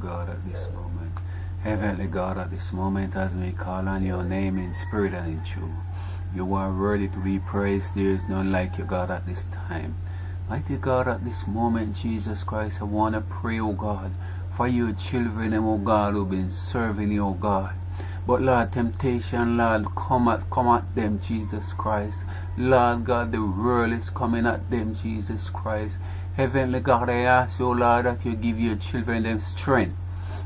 God, at this moment. Heavenly God, at this moment, as we call on your name in spirit and in truth, you are worthy to be praised. There is none like you, God, at this time. Mighty God, at this moment, Jesus Christ, I want to pray, oh God, for your children, oh God, who've been serving you, oh God. But Lord, temptation, Lord, come at them, Jesus Christ. Lord God, the world is coming at them, Jesus Christ. Heavenly God, I ask you, Lord, that you give your children them strength.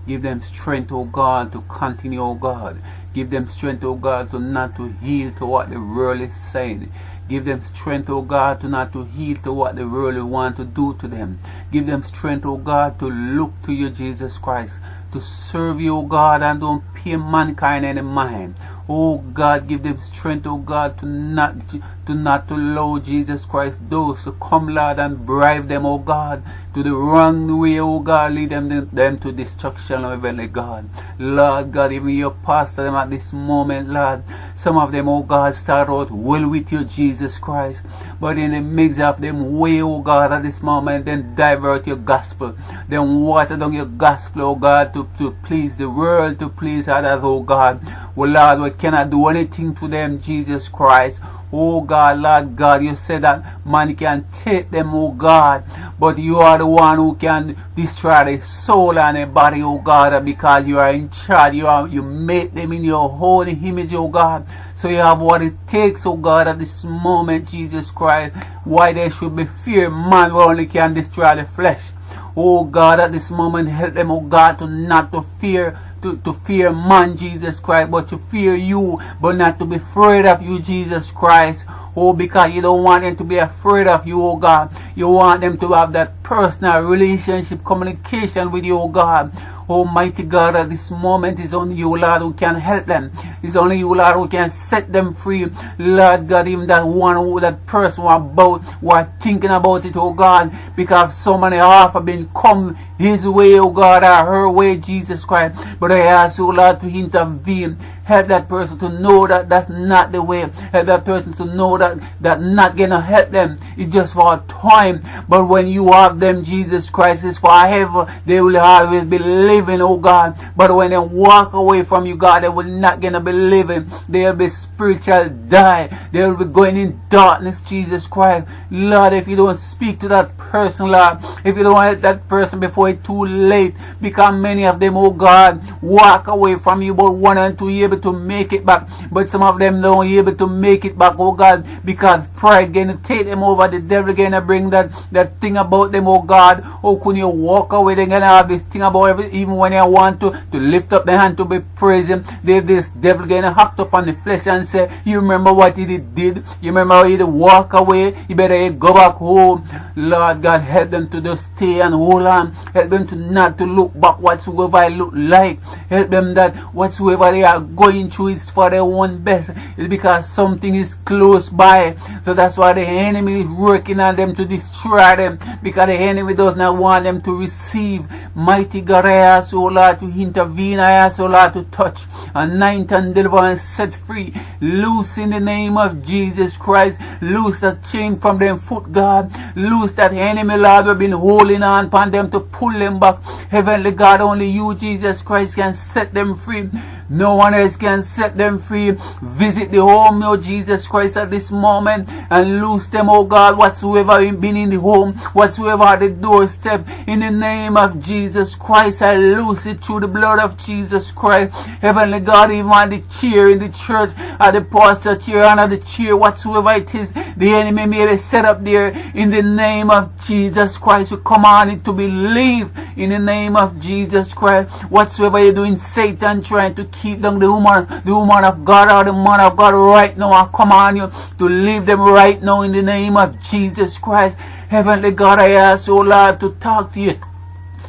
Give them strength, oh God, to continue, oh God. Give them strength, oh God, to not to yield to what the world is saying. Give them strength, oh God, to not to yield to what the world want to do to them. Give them strength, oh God, to look to you, Jesus Christ, to serve you, oh God, and don't pay mankind any mind. Oh God, give them strength, oh God, to not allow Jesus Christ those to come, Lord, and bribe them, oh God, to the wrong way, oh God, lead them to destruction, oh Heavenly God. Lord God, even your pastor them at this moment, Lord, some of them, oh God, start out well with you, Jesus Christ, but in the midst of them way, oh God, at this moment, then divert your gospel, then water down your gospel, oh God, to please the world, to please others, oh God. Well, Lord, we cannot do anything to them, Jesus Christ. Oh God, Lord God, you said that man can take them, oh God, but you are the one who can destroy the soul and the body, oh God, because you are in charge. You made them in your holy image, oh God. So you have what it takes, oh God, at this moment, Jesus Christ. Why there should be fear, man who only can destroy the flesh. Oh God, at this moment, help them, oh God, to not to fear. To fear man, Jesus Christ, but to fear you, but not to be afraid of you, Jesus Christ. Oh, because you don't want them to be afraid of you, oh God. You want them to have that personal relationship, communication with you, oh God. Almighty God, at this moment, it's only you, Lord, who can help them. It's only you, Lord, who can set them free. Lord God, even that one who, that person who are thinking about it, oh God, because so many have been come his way, oh God, or her way, Jesus Christ. But I ask you, Lord, to intervene. Help that person to know that that's not the way. Help that person to know that not gonna help them. It's just for a time. But when you have them, Jesus Christ, is forever. They will always be living, oh God. But when they walk away from you, God, they will not gonna be living. They'll be spiritual die. They'll be going in darkness, Jesus Christ. Lord, if you don't speak to that person, Lord, if you don't help that person before it's too late, because many of them, oh God, walk away from you, but 1 and 2 years to make it back, but some of them don't able to make it back, oh God, because pride gonna take them over. The devil gonna bring that thing about them, oh God. How can you walk away? They're gonna have this thing about everything, even when you want to lift up the hand to be praising. This devil gonna act up on the flesh and say, you remember what he did? You remember how he did walk away? You better go back home. Lord God, help them to just stay and hold on. Help them to not to look back whatsoever it look like. Help them that whatsoever they are going through is for their own best. It's because something is close by. So that's why the enemy is working on them to destroy them, because the enemy does not want them to receive. Mighty God, I ask, oh Lord, to intervene. I ask, oh Lord, to touch, anoint and deliver and set free. Loose in the name of Jesus Christ. Loose that chain from them foot, God. Loose that enemy, Lord, we've been holding on upon them to pull them back. Heavenly God, only you, Jesus Christ, can set them free. No one else can set them free. Visit the home, oh Jesus Christ, at this moment and loose them, oh God, whatsoever been in the home, whatsoever at the doorstep. In the name of Jesus Christ, I loose it through the blood of Jesus Christ. Heavenly God, even on the chair in the church, at the pastor chair, under the chair, whatsoever it is, the enemy may be set up there. In the name of Jesus Christ, we command it to believe. In the name of Jesus Christ, whatsoever you're doing, Satan trying to keep down the woman of God or the man of God right now, I command you to leave them right now in the name of Jesus Christ. Heavenly God, I ask you, Lord, to talk to you,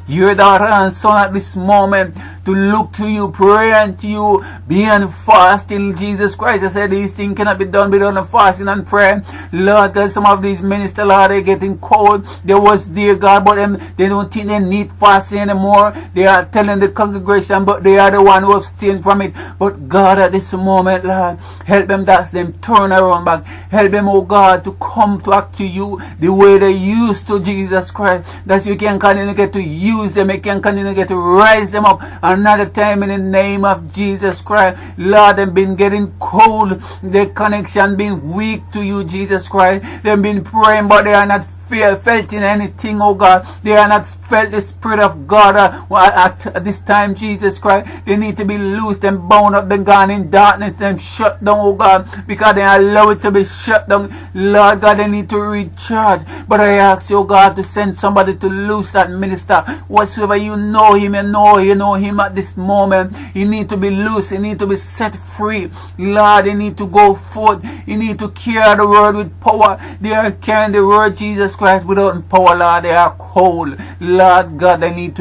your daughter and son, at this moment, to look to you, pray unto you, be on fasting, Jesus Christ. I said these things cannot be done without fasting and prayer. Lord God, some of these ministers, Lord, they're getting cold. They was there, God, but they don't think they need fasting anymore. They are telling the congregation, but they are the one who abstain from it. But God, at this moment, Lord, help them, that's them turn around back. Help them, oh God, to come back to you the way they used to, Jesus Christ. That you can continue to get to use them. You can continue to get to rise them up another time in the name of Jesus Christ. Lord, they've been getting cold. Their connection been weak to you, Jesus Christ. They've been praying, but they are not felt in anything, oh God. They are not felt the Spirit of God at this time, Jesus Christ. They need to be loosed and bound up, then gone in darkness, and shut down, oh God, because they allow it to be shut down. Lord God, they need to recharge. But I ask you, oh God, to send somebody to loose that minister. Whatsoever you know him, you know him at this moment. He need to be loose. He need to be set free. Lord, he need to go forth. He need to carry the word with power. They are carrying the word, Jesus Christ, without power, Lord. They are cold. Lord God, they need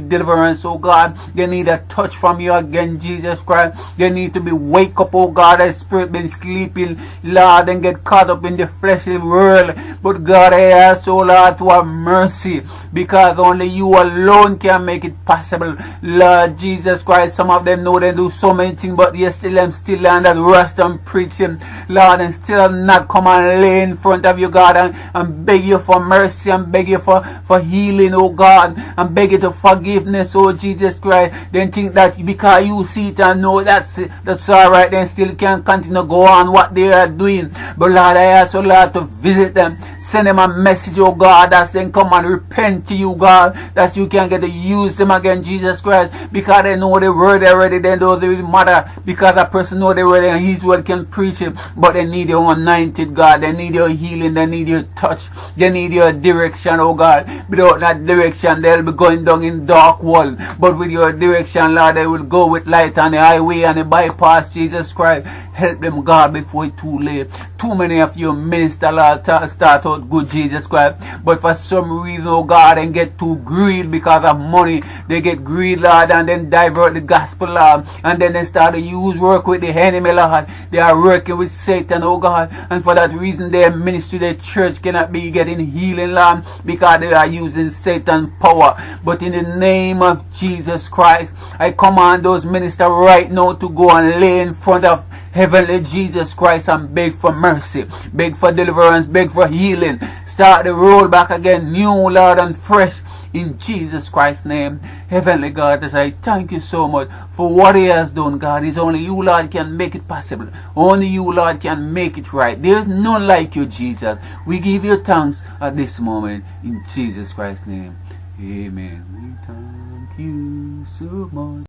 deliverance, oh God. They need a touch from you again, Jesus Christ. They need to be wake up, oh God. The Spirit been sleeping, Lord, and get caught up in the fleshly world. But God, I ask, oh Lord, to have mercy, because only you alone can make it possible. Lord Jesus Christ, some of them know they do so many things, but yet still I'm still on that rest and preaching, Lord, and still not come and lay in front of you, God, and beg you for mercy, and beg you for healing, oh God, and beg you to forgiveness, oh Jesus Christ. Then think that because you see it and know that's alright, then still can continue to go on what they are doing. But Lord, I ask you, Lord, to visit them, send them a message, oh God, that they come and repent to you, God, that you can get to use them again, Jesus Christ, because they know the word already. They know the matter, because that person know the word and his word can preach it. But they need your anointed, God. They need your healing. They need your touch. They need your direction, oh God. Without that direction, they'll be going down in dark world. But with your direction, Lord, they will go with light on the highway and the bypass, Jesus Christ. Help them, God, before it's too late. Too many of you minister, Lord, start out good, Jesus Christ, but for some reason, oh God, and get too greed because of money. They get greed, Lord, and then divert the gospel, Lord, and then they start to work with the enemy, Lord. They are working with Satan, oh God, and for that reason, their ministry, their church cannot be getting healing, Lord, because they are using Satan's power. But in the name of Jesus Christ, I command those ministers right now to go and lay in front of Heavenly Jesus Christ and beg for mercy, beg for deliverance, beg for healing. Start the roll back again, new, Lord, and fresh, in Jesus Christ's name. Heavenly God, as I thank you so much for what he has done, God. It's only you, Lord, can make it possible. Only you, Lord, can make it right. There's none like you, Jesus. We give you thanks at this moment, in Jesus Christ's name. Amen. We thank you so much.